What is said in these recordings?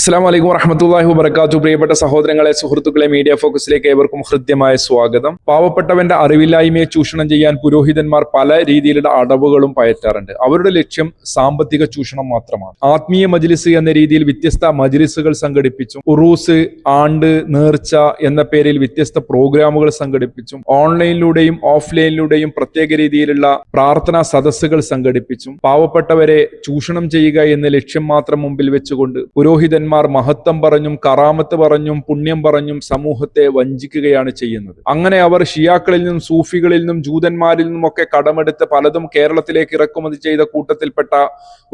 അസ്സലാമു അലൈക്കും വറഹ്മത്തുള്ളാഹി വബറകാതുഹു. പ്രിയപ്പെട്ട സഹോദരങ്ങളെ, സുഹൃത്തുക്കളെ, മീഡിയ ഫോക്കസിലേക്ക് ഏവർക്കും ഹൃദ്യമായ സ്വാഗതം. പാവപ്പെട്ടവന്റെ അറിവില്ലായ്മയെ ചൂഷണം ചെയ്യാൻ പുരോഹിതന്മാർ പല രീതിയിലുള്ള അടവുകളും പയറ്റാറുണ്ട്. അവരുടെ ലക്ഷ്യം സാമ്പത്തിക ചൂഷണം മാത്രമാണ്. ആത്മീയ മജ്ലിസ് എന്ന രീതിയിൽ വ്യത്യസ്ത മജ്ലിസുകൾ സംഘടിപ്പിച്ചും ഉറൂസ്, ആണ്ട്, നേർച്ച എന്ന പേരിൽ വ്യത്യസ്ത പ്രോഗ്രാമുകൾ സംഘടിപ്പിച്ചും ഓൺലൈനിലൂടെയും ഓഫ്ലൈനിലൂടെയും പ്രത്യേക രീതിയിലുള്ള പ്രാർത്ഥനാ സദസ്സുകൾ സംഘടിപ്പിച്ചും പാവപ്പെട്ടവരെ ചൂഷണം ചെയ്യുക എന്ന ലക്ഷ്യം മാത്രം മുമ്പിൽ വെച്ചുകൊണ്ട് പുരോഹിതന്മാർ മഹത്വം പറഞ്ഞും കറാമത്ത് പറഞ്ഞും പുണ്യം പറഞ്ഞും സമൂഹത്തെ വഞ്ചിക്കുകയാണ് ചെയ്യുന്നത്. അങ്ങനെ അവർ ഷിയാക്കളിൽ നിന്നും സൂഫികളിൽ നിന്നും ജൂതന്മാരിൽ നിന്നുമൊക്കെ കടമെടുത്ത് പലതും കേരളത്തിലേക്ക് ഇറക്കുമതി ചെയ്ത കൂട്ടത്തിൽപ്പെട്ട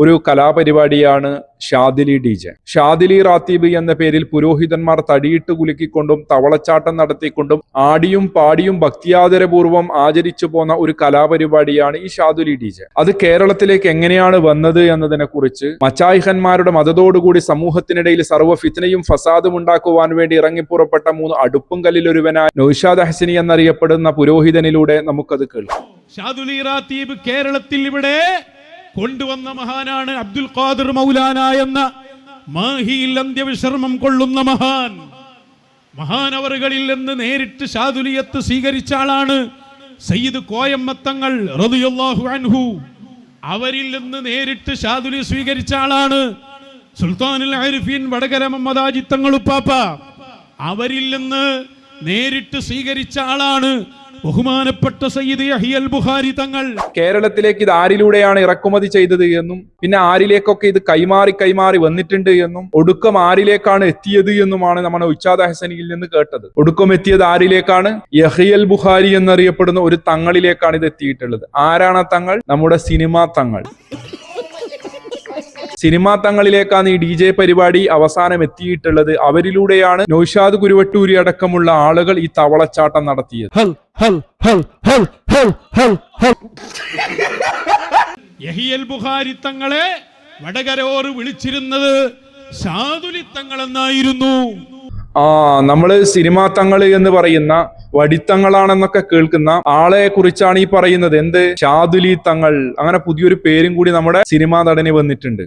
ഒരു കലാപരിപാടിയാണ് ഷാദിലി DJ. ഷാദിലി റാത്തീബ് എന്ന പേരിൽ പുരോഹിതന്മാർ തടിയിട്ട് കുലുക്കിക്കൊണ്ടും തവളച്ചാട്ടം നടത്തിക്കൊണ്ടും ആടിയും പാടിയും ഭക്തിയാദരപൂർവ്വം ആചരിച്ചു പോന്ന ഒരു കലാപരിപാടിയാണ് ഈ ഷാദിലി DJ. അത് കേരളത്തിലേക്ക് എങ്ങനെയാണ് വന്നത് എന്നതിനെ കുറിച്ച് മച്ചായിഹന്മാരുടെ മതത്തോടുകൂടി സമൂഹത്തിനിടയിൽ സർവ്വ ഫിത്നയും ഫസാദും ഉണ്ടാക്കുവാൻ വേണ്ടി ഇറങ്ങിപ്പുറപ്പെട്ട 3 അടുപ്പും കല്ലിലൊരുവനായ നൗഷാദ് ഹസനി എന്നറിയപ്പെടുന്ന പുരോഹിതനിലൂടെ നമുക്കത് കേൾക്കാം. ഷാദുലി റാത്തീബ് കേരളത്തിൽ ഇവിടെ കൊണ്ടുവന്ന മഹാനാണ് അബ്ദുൽ ഖാദിർ മൗലാന എന്ന മാഹിയിൽ അന്ത്യവിശ്രമം കൊള്ളുന്ന മഹാനവറുകളിൽ നിന്ന് നേരിട്ട് ഷാദുലിയത്ത് സ്വീകരിച്ച ആളാണ് സയ്യിദ് കോയമ്മത്തങ്ങൾ റളിയല്ലാഹു അൻഹു. അവരിൽ നിന്ന് നേരിട്ട് ഷാദുലി സ്വീകരിച്ച ആളാണ് സുൽത്താനുൽ ആരിഫീൻ വടകര മുഹമ്മദ് ഹാജി തങ്ങൾ ഉപ്പാപ്പ. അവരിൽ നിന്ന് നേരിട്ട് സ്വീകരിച്ച ആളാണ് ബഹുമാനപ്പെട്ട സയ്യിദ് യഹ്യൽ ബുഖാരി തങ്ങൾ. കേരളത്തിലേക്ക് ഇത് ആരിലൂടെയാണ് ഇറക്കുമതി ചെയ്തത് എന്നും പിന്നെ ആരിലേക്കൊക്കെ ഇത് കൈമാറി വന്നിട്ടുണ്ട് എന്നും ഒടുക്കം ആരിലേക്കാണ് എത്തിയത് എന്നുമാണ് നമ്മുടെ നൗഷാദ് ഹസനിയിൽ നിന്ന് കേട്ടത്. ഒടുക്കം എത്തിയത് ആരിലേക്കാണ്? യഹ്യൽ ബുഖാരി എന്നറിയപ്പെടുന്ന ഒരു തങ്ങളിലേക്കാണ് ഇത് എത്തിയിട്ടുള്ളത്. ആരാണ് തങ്ങൾ? നമ്മുടെ സിനിമാ തങ്ങൾ. സിനിമാ തങ്ങളിലേക്കാണ് ഈ DJ പരിപാടി അവസാനം എത്തിയിട്ടുള്ളത്. അവരിലൂടെയാണ് നൗഷാദ് കുരുവട്ടൂരി അടക്കമുള്ള ആളുകൾ ഈ തവളച്ചാട്ടം നടത്തിയത്. യഹ്യൽ ബുഖാരി തങ്ങളെ വടകരോർ വിളിച്ചിരുന്നത് ഷാദുലി തങ്ങൾ എന്നായിരുന്നു. നമ്മള് സിനിമാ തങ്ങള് എന്ന് പറയുന്ന വടിത്തങ്ങളാണെന്നൊക്കെ കേൾക്കുന്ന ആളെ കുറിച്ചാണ് ഈ പറയുന്നത്. എന്ത്? ഷാദുലി തങ്ങൾ. അങ്ങനെ പുതിയൊരു പേരും കൂടി നമ്മുടെ സിനിമാ നടന് വന്നിട്ടുണ്ട്.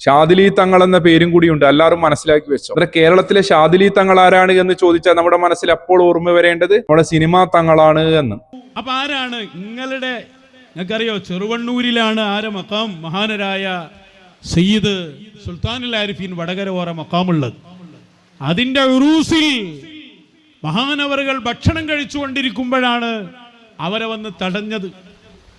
ഷാദിലി തങ്ങൾ എന്ന പേരും കൂടി ഉണ്ട്. എല്ലാവരും മനസ്സിലാക്കി വെച്ചോ. അതെ, കേരളത്തിലെ ഷാദിലി തങ്ങൾ ആരാണ് എന്ന് ചോദിച്ചാൽ നമ്മുടെ മനസ്സിൽ അപ്പോൾ ഓർമ്മ വരേണ്ടത് നമ്മുടെ സിനിമാ തങ്ങളാണ് എന്ന്. അപ്പൊ ആരാണ് നിങ്ങൾക്കറിയോ? ചെറുവണ്ണൂരിലാണ് മക്കാം മഹാനരായ സയ്യിദ് സുൽത്താനുൽ ആരിഫീൻ വടകര ഓറ മക്കാമുള്ളത്. അതിന്റെ ഉറൂസിൽ മഹാനവറുകൾ ഭക്ഷണം കഴിച്ചുകൊണ്ടിരിക്കുമ്പോഴാണ് അവരെ വന്ന് തടഞ്ഞത്.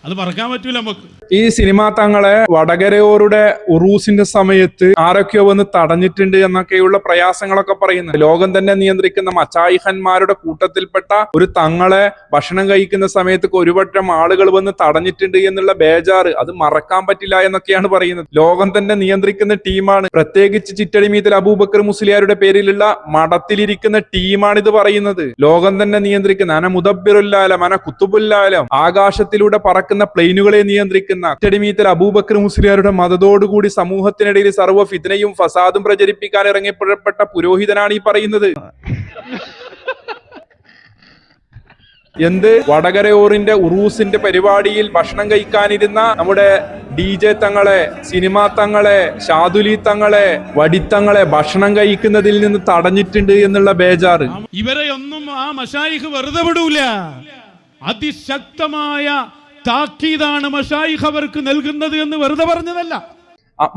അത് മറക്കാൻ പറ്റൂല നമുക്ക്. ഈ സിനിമാ തങ്ങളെ വടകരയോരുടെ ഉറൂസിന്റെ സമയത്ത് ആരൊക്കെയോ വന്ന് തടഞ്ഞിട്ടുണ്ട് എന്നൊക്കെയുള്ള പ്രയാസങ്ങളൊക്കെ പറയുന്നത്. ലോകം തന്നെ നിയന്ത്രിക്കുന്ന മച്ചായിഹന്മാരുടെ കൂട്ടത്തിൽപ്പെട്ട ഒരു തങ്ങളെ ഭക്ഷണം കഴിക്കുന്ന സമയത്ത് ഒരുപറ്റം ആളുകൾ വന്ന് തടഞ്ഞിട്ടുണ്ട് എന്നുള്ള ബേജാറ് അത് മറക്കാൻ പറ്റില്ല എന്നൊക്കെയാണ് പറയുന്നത്. ലോകം തന്നെ നിയന്ത്രിക്കുന്ന ടീമാണ്. പ്രത്യേകിച്ച് ചിറ്റടിമീത്തിൽ അബൂബക്കർ മുസ്ലിയാരുടെ പേരിലുള്ള മഠത്തിലിരിക്കുന്ന ടീമാണ് ഇത് പറയുന്നത്. ലോകം തന്നെ നിയന്ത്രിക്കുന്ന അന മുദബ്ബിറുല്ലാലം അന കുത്തുബുല്ലാലം, ആകാശത്തിലൂടെ പറക്കുന്ന പ്ലെയിനുകളെ നിയന്ത്രിക്കുന്ന ചിറ്റടിമീത്തിൽ അബൂബക്കർ മുസ്ലിയാരുടെ മതത്തോടുകൂടി സമൂഹത്തിനിടയിൽ സർവ്വ ഫിത്നയും ഫസാദും പ്രചരിപ്പിക്കാൻ ഇറങ്ങിപ്പുറപ്പെട്ട പുരോഹിതനാണ് ഈ പറയുന്നത്. എന്ത്? വടകരയോറിന്റെ ഉറൂസിന്റെ പരിപാടിയിൽ ഭക്ഷണം കഴിക്കാനിരുന്ന നമ്മുടെ DJ തങ്ങളെ, സിനിമാ തങ്ങളെ, ഷാദുലി തങ്ങളെ, വടിത്തങ്ങളെ ഭക്ഷണം കഴിക്കുന്നതിൽ നിന്ന് തടഞ്ഞിട്ടുണ്ട് എന്നുള്ള ബേജാറ്. ഇവരെ ഒന്നും ആ മശായിഖ് വെറുതെ വിടൂല. അതിശക്തമായ താക്കീതാണ് മശായിഖ് അവർക്ക് നൽകുന്നത് എന്ന് വെറുതെ പറഞ്ഞതല്ല.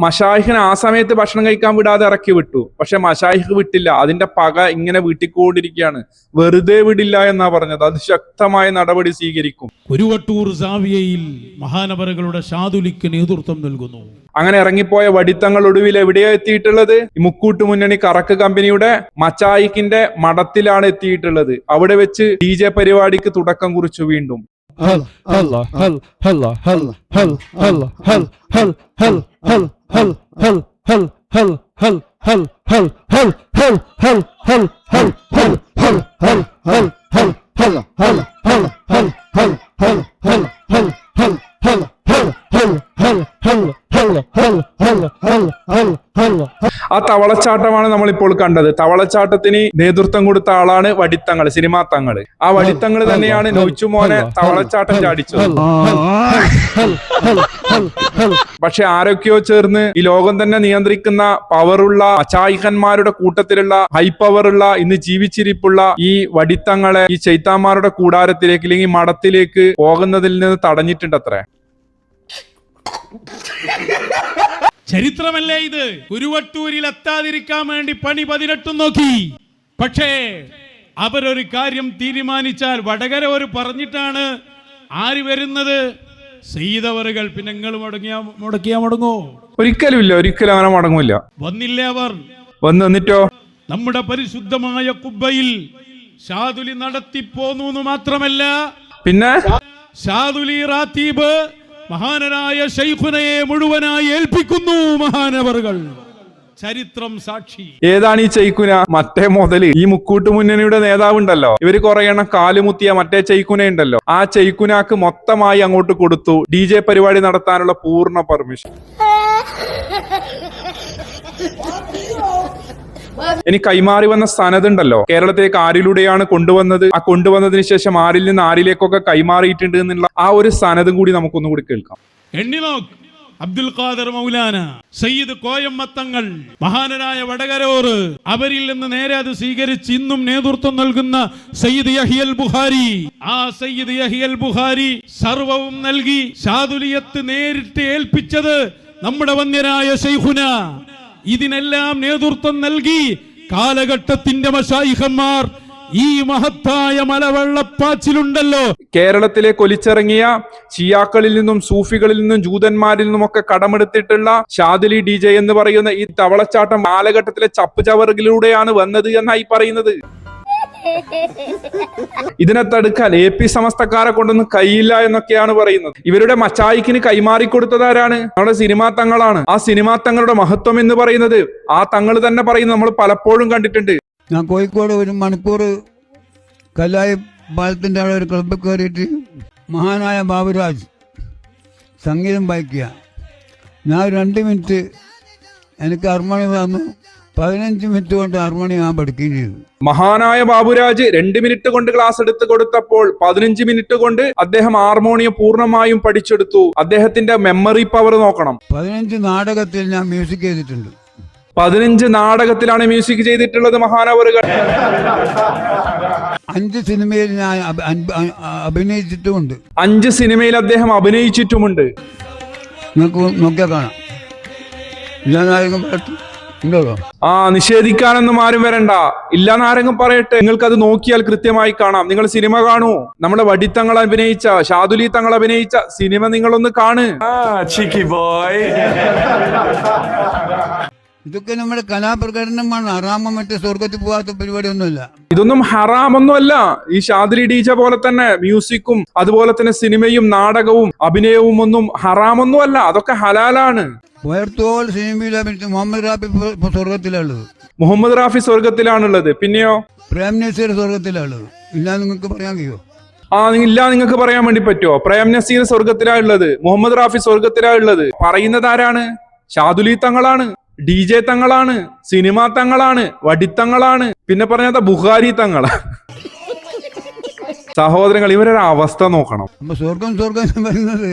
മശായിഖിനെ ആ സമയത്ത് ഭക്ഷണം കഴിക്കാൻ വിടാതെ ഇറക്കി വിട്ടു. പക്ഷെ മശായിഖ് വിട്ടില്ല. അതിന്റെ പക ഇങ്ങനെ വീട്ടിക്കൊണ്ടിരിക്കുകയാണ്. വെറുതെ വിടില്ല എന്നാ പറഞ്ഞത്. അത് ശക്തമായ നടപടി സ്വീകരിക്കും. കുരുവട്ടൂർ സാവിയയിൽ മഹാനവറുകളുടെ ഷാദുലിക്ക് നേതൃത്വം നൽകുന്നു. അങ്ങനെ ഇറങ്ങിപ്പോയ വടിത്തങ്ങൾ ഒടുവിൽ എവിടെയാ എത്തിയിട്ടുള്ളത്? മുക്കൂട്ട് മുന്നണി കറക്ക് കമ്പനിയുടെ മച്ചായിക്കിന്റെ മഠത്തിലാണ് എത്തിയിട്ടുള്ളത്. അവിടെ വെച്ച് DJ പരിപാടിക്ക് തുടക്കം കുറിച്ചു. വീണ്ടും ആ തവളച്ചാട്ടമാണ് നമ്മളിപ്പോൾ കണ്ടത്. തവളച്ചാട്ടത്തിന് നേതൃത്വം കൊടുത്ത ആളാണ് വടിത്തങ്ങൾ, സിനിമാ തങ്ങൾ. ആ വടിത്തങ്ങൾ തന്നെയാണ് നൗച്ചുമോനെ തവളച്ചാട്ടം ചാടിച്ചത്. പക്ഷെ ആരൊക്കെയോ ചേർന്ന് ഈ ലോകം തന്നെ നിയന്ത്രിക്കുന്ന പവറുള്ള അചായികന്മാരുടെ കൂട്ടത്തിലുള്ള ഹൈ പവറുള്ള ഇന്ന് ജീവിച്ചിരിപ്പുള്ള ഈ വടിത്തങ്ങളെ ഈ ചൈത്താന്മാരുടെ കൂടാരത്തിലേക്ക് അല്ലെങ്കിൽ മഠത്തിലേക്ക് പോകുന്നതിൽ നിന്ന് തടഞ്ഞിട്ടുണ്ടത്രേ. ചരിത്രമല്ലേ ഇത്? കുരുവട്ടൂരിൽ എത്താതിരിക്കാൻ വേണ്ടി പണി 18 നോക്കി. പക്ഷേ അവരൊരു കാര്യം തീരുമാനിച്ചാൽ വടകര ഒരു പറഞ്ഞിട്ടാണ് ആര് വരുന്നത്? ചെയ്തവറുകൾ. പിന്നെ നിങ്ങൾ മുടക്കിയാ മുടങ്ങോ? ഒരിക്കലും ഇല്ല, ഒരിക്കലും അങ്ങനെ മുടങ്ങൂല. വന്നില്ലേ അവർ? വന്നിട്ടോ നമ്മുടെ പരിശുദ്ധമായ കുബ്ബയിൽ ഷാദുലി നടത്തിപ്പോന്നു മാത്രമല്ല, പിന്നെ ഷാദുലി റാത്തീബ് മഹാനരായ ശൈഖുനയെ മുഴുവനായി ഏൽപ്പിക്കുന്നു മഹാനവറുകൾ. ചരിത്രം സാക്ഷി. ഏതാണ് ഈ ചൈക്കുന? മറ്റേ മുതല് ഈ മുക്കൂട്ട് മുന്നണിയുടെ നേതാവുണ്ടല്ലോ, ഇവര് കുറെ എണ്ണം കാലുമുത്തിയ മറ്റേ ചൈക്കുന ഉണ്ടല്ലോ, ആ ചൈക്കുനാക്ക് മൊത്തമായി അങ്ങോട്ട് കൊടുത്തു DJ പരിപാടി നടത്താനുള്ള പൂർണ്ണ പെർമിഷൻ. ഇനി കൈമാറി വന്ന സനതുണ്ടല്ലോ, കേരളത്തിലേക്ക് ആരിലൂടെയാണ് കൊണ്ടുവന്നത്, ആ കൊണ്ടുവന്നതിന് ശേഷം ആരിൽ നിന്ന് ആരിലേക്കൊക്കെ കൈമാറിയിട്ടുണ്ട് എന്നുള്ള ആ ഒരു സനതും കൂടി നമുക്കൊന്നുകൂടി കേൾക്കാം. എണ്ണിനോക്ക്. അബ്ദുൽ ഖാദർ മൗലാന, സയ്യിദ് കോയമ്മത്തങ്ങൾ, മഹാനരായ വടകരോർ, അവരിൽ നിന്ന് നേരെ അത് സ്വീകരിച്ച് ഇന്നും നേതൃത്വം നൽകുന്ന സയ്യിദ് യഹിയൽ ബുഖാരി. ആ സയ്യിദ് യഹിയൽ ബുഖാരി സർവവും നൽകി ഷാദുലിയത്ത് നേരിട്ട് ഏൽപ്പിച്ചത് നമ്മുടെ വന്യരായ ശൈഖുന. ഇതിനെല്ലാം നേതൃത്വം നൽകി കാലഘട്ടത്തിന്റെ മശായിഖന്മാർ. ഈ മഹത്തായ മലവെള്ളപ്പാച്ചിലുണ്ടല്ലോ, കേരളത്തിലേക്ക് ഒലിച്ചിറങ്ങിയ ഷിയാക്കളിൽ നിന്നും സൂഫികളിൽ നിന്നും ജൂതന്മാരിൽ നിന്നുമൊക്കെ കടമെടുത്തിട്ടുള്ള ഷാദുലി DJ എന്ന് പറയുന്ന ഈ തവളച്ചാട്ടം കാലഘട്ടത്തിലെ ചപ്പുചവറുകളിലൂടെയാണ് വന്നത് എന്നായി പറയുന്നത്. ഇതിനെ തടുക്കാൻ AP സമസ്തക്കാരെ കൊണ്ടൊന്നും കഴിയില്ല എന്നൊക്കെയാണ് പറയുന്നത്. ഇവരുടെ മച്ചായിക്കിന് കൈമാറിക്കൊടുത്തതാരാണ്? നമ്മുടെ സിനിമാ തങ്ങളാണ്. ആ സിനിമാ തങ്ങളുടെ മഹത്വം എന്ന് പറയുന്നത് ആ തങ്ങൾ തന്നെ പറയുന്നത് നമ്മൾ പലപ്പോഴും കണ്ടിട്ടുണ്ട്. ഞാൻ കോഴിക്കോട് 1 മണിക്കൂർ കല്ലായി പാലത്തിൻ്റെ അവിടെ ഒരു ക്ലബ്ബിൽ കയറിയിട്ട് മഹാനായ ബാബുരാജ് സംഗീതം വായിക്കുക. ഞാൻ 2 മിനിറ്റ് എനിക്ക് ഹാർമോണിയം തന്നു. 15 മിനിറ്റ് കൊണ്ട് ഹാർമോണിയം ഞാൻ പഠിക്കുകയും ചെയ്തു. മഹാനായ ബാബുരാജ് 2 മിനിറ്റ് കൊണ്ട് ക്ലാസ് എടുത്ത് കൊടുത്തപ്പോൾ 15 മിനിറ്റ് കൊണ്ട് അദ്ദേഹം ഹാർമോണിയം പൂർണ്ണമായും പഠിച്ചെടുത്തു. അദ്ദേഹത്തിന്റെ മെമ്മറി പവർ നോക്കണം. 15 നാടകത്തിൽ ഞാൻ മ്യൂസിക് ചെയ്തിട്ടുണ്ട്. 15 നാടകത്തിലാണ് മ്യൂസിക് ചെയ്തിട്ടുള്ളത് മഹാനവറുകൾ. 5 സിനിമയിൽ ഞാൻ അഭിനയിച്ചിട്ടുമുണ്ട്. 5 സിനിമയിൽ അദ്ദേഹം അഭിനയിച്ചിട്ടുമുണ്ട്. നിങ്ങൾക്ക് നോക്കിയാൽ കാണാം. ആ നിഷേധിക്കാനൊന്നും ആരും വരണ്ട. ഇല്ലാന്ന് ആരെങ്കിലും പറയട്ടെ, നിങ്ങൾക്ക് അത് നോക്കിയാൽ കൃത്യമായി കാണാം. നിങ്ങൾ സിനിമ കാണൂ. നമ്മുടെ വടിത്തങ്ങൾ അഭിനയിച്ച, ഷാദുലി തങ്ങൾ അഭിനയിച്ച സിനിമ നിങ്ങളൊന്ന് കാണ്. ഇതൊക്കെ നമ്മുടെ കലാപ്രകടനമാണ്. ഹറാമോ മറ്റേ സ്വർഗത്തിൽ പോകാത്ത പരിപാടിയൊന്നുമില്ല. ഇതൊന്നും ഹറാമൊന്നുമല്ല. ഈ ഷാദുലി DJ പോലെ തന്നെ മ്യൂസിക്കും അതുപോലെ തന്നെ സിനിമയും നാടകവും അഭിനയവും ഒന്നും ഹറാമൊന്നും അല്ല. അതൊക്കെ ഹലാലാണ്. വേർത്തോൾ സിനിമയിൽ അഭിനയിച്ച മുഹമ്മദ് റാഫി സ്വർഗത്തിലുള്ളത്. മുഹമ്മദ് റാഫി സ്വർഗത്തിലാണുള്ളത്. പിന്നെയോ പ്രേം നസീർ സ്വർഗത്തിലുള്ളത്. ഇല്ല നിങ്ങൾക്ക് പറയാൻ കഴിയോ? ഇല്ല നിങ്ങൾക്ക് പറയാൻ വേണ്ടി പറ്റുമോ? പ്രേം നസീർ സ്വർഗത്തിലാ ഉള്ളത്, മുഹമ്മദ് റാഫി സ്വർഗത്തിലാ ഉള്ളത്. പറയുന്നത് ആരാണ്? ഷാദുലി തങ്ങളാണ്, DJ തങ്ങളാണ്, സിനിമാ തങ്ങളാണ്, വടിത്തങ്ങളാണ്, പിന്നെ പറഞ്ഞ ബുഖാരി തങ്ങളാണ്. സഹോദരങ്ങൾ, ഇവരൊരു അവസ്ഥ നോക്കണം. സ്വർഗം പറയുന്നത്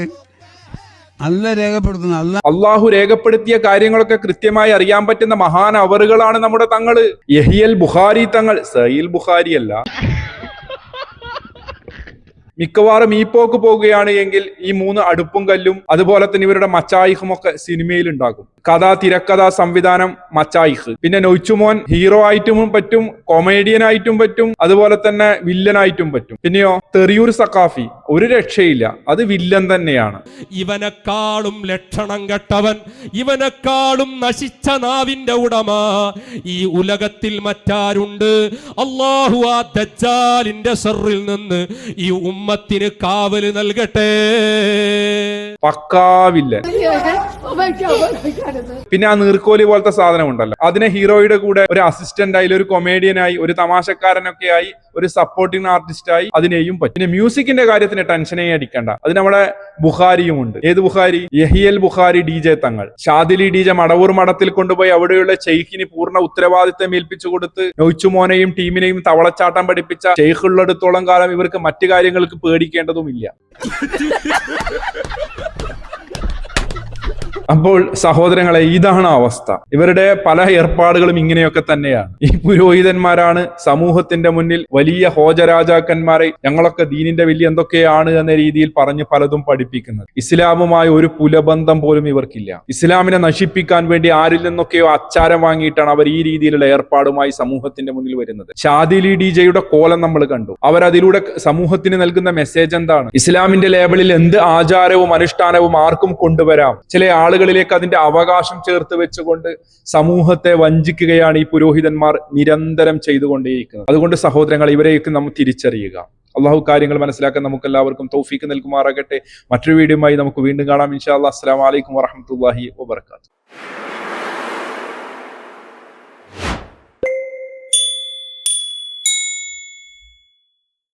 അള്ളാഹു രേഖപ്പെടുത്തിയ കാര്യങ്ങളൊക്കെ കൃത്യമായി അറിയാൻ പറ്റുന്ന മഹാൻ അവറുകളാണ് നമ്മുടെ തങ്ങള്. യഹിയൽ ബുഖാരി തങ്ങൾ, സഹീൽ ബുഖാരി അല്ല. മിക്കവാറും ഈ പോക്ക് പോകുകയാണ് എങ്കിൽ ഈ 3 അടുപ്പും കല്ലും അതുപോലെ തന്നെ ഇവരുടെ മച്ചായിഹും ഒക്കെ സിനിമയിൽ ഉണ്ടാകും. കഥ, തിരക്കഥ, സംവിധാനം മച്ചായിഹ്. പിന്നെ നൗച്ചുമോൻ ഹീറോ ആയിട്ടും പറ്റും, കൊമേഡിയൻ ആയിട്ടും പറ്റും, അതുപോലെ തന്നെ വില്ലനായിട്ടും പറ്റും. പിന്നെയോ തെറിയൂർ സഖാഫി ഒരു രക്ഷയില്ല, അത് വില്ലൻ തന്നെയാണ്. ഇവനെക്കാളും ലക്ഷണം കെട്ടവൻ, ഇവനെക്കാളും നശിച്ച നാവിന്റെ ഉടമ ഈ ഉലകത്തിൽ മറ്റാരുണ്ട്? അല്ലാഹു ആ ദജ്ജാലിന്റെ ശർറിൽ നിന്ന് ഈ ഉമ്മത്തിന് കാവല് നൽകട്ടെ. പക്കാ വില്ലൻ. പിന്നെ ആ നീർക്കോലി പോലത്തെ സാധനം ഉണ്ടല്ലോ, അതിനെ ഹീറോയുടെ കൂടെ ഒരു അസിസ്റ്റന്റ് ആയി, ഒരു കൊമേഡിയനായി, ഒരു തമാശക്കാരനൊക്കെ ആയി, ഒരു സപ്പോർട്ടിംഗ് ആർട്ടിസ്റ്റായി അതിനെയും പറ്റും. പിന്നെ മ്യൂസിക്കിന്റെ കാര്യത്തിന് ടെൻഷനേ അടിക്കണ്ട. അത് നമ്മുടെ ബുഖാരിയും ഉണ്ട്. ഏത് ബുഖാരി? യഹിയൽ ബുഖാരി DJ തങ്ങൾ. ഷാദിലി DJ മടവൂർ മഠത്തിൽ കൊണ്ടുപോയി അവിടെയുള്ള ഷെയ്ഖിന് പൂർണ്ണ ഉത്തരവാദിത്തം ഏൽപ്പിച്ചു കൊടുത്ത് നൊയ്ച്ചുമോനെയും ടീമിനെയും തവളച്ചാട്ടം പഠിപ്പിച്ച ഷെയ്ഖുള്ളിടത്തോളം കാലം ഇവർക്ക് മറ്റു കാര്യങ്ങൾക്ക് പേടിക്കേണ്ടതുമില്ല. അപ്പോൾ സഹോദരങ്ങളെ, ഇതാണ് അവസ്ഥ. ഇവരുടെ പല ഏർപ്പാടുകളും ഇങ്ങനെയൊക്കെ തന്നെയാണ്. ഈ പുരോഹിതന്മാരാണ് സമൂഹത്തിന്റെ മുന്നിൽ വലിയ ഹോജരാജാക്കന്മാരെ, ഞങ്ങളൊക്കെ ദീനിന്റെ വലിയ എന്തൊക്കെയാണ് എന്ന രീതിയിൽ പറഞ്ഞ് പലതും പഠിപ്പിക്കുന്നത്. ഇസ്ലാമുമായി ഒരു പുലബന്ധം പോലും ഇവർക്കില്ല. ഇസ്ലാമിനെ നശിപ്പിക്കാൻ വേണ്ടി ആരിൽ നിന്നൊക്കെയോ അച്ചാരം വാങ്ങിയിട്ടാണ് അവർ ഈ രീതിയിലുള്ള ഏർപ്പാടുമായി സമൂഹത്തിന്റെ മുന്നിൽ വരുന്നത്. ഷാദിലി DJയുടെ കോലം നമ്മൾ കണ്ടു. അവരതിലൂടെ സമൂഹത്തിന് നൽകുന്ന മെസ്സേജ് എന്താണ്? ഇസ്ലാമിന്റെ ലേബലിൽ എന്ത് ആചാരവും അനുഷ്ഠാനവും ആർക്കും കൊണ്ടുവരാം. ചില ആളുകളിലേക്ക് അതിന്റെ അവകാശം ചേർത്ത് വെച്ചുകൊണ്ട് സമൂഹത്തെ വഞ്ചിക്കുകയാണ് ഈ പുരോഹിതന്മാർ നിരന്തരം ചെയ്തുകൊണ്ടേയിരിക്കുന്നത്. അതുകൊണ്ട് സഹോദരങ്ങൾ, ഇവരെയൊക്കെ നമ്മൾ തിരിച്ചറിയുക. അള്ളാഹു കാര്യങ്ങൾ മനസ്സിലാക്കാൻ നമുക്ക് എല്ലാവർക്കും തൗഫീക്ക് നൽകുമാറാകട്ടെ. മറ്റൊരു വീഡിയോയുമായി നമുക്ക് വീണ്ടും കാണാം ഇൻഷാ അല്ലാഹ്. അസ്സലാമു അലൈക്കും വറഹ്മത്തുള്ളാഹി വബറകാതുഹു.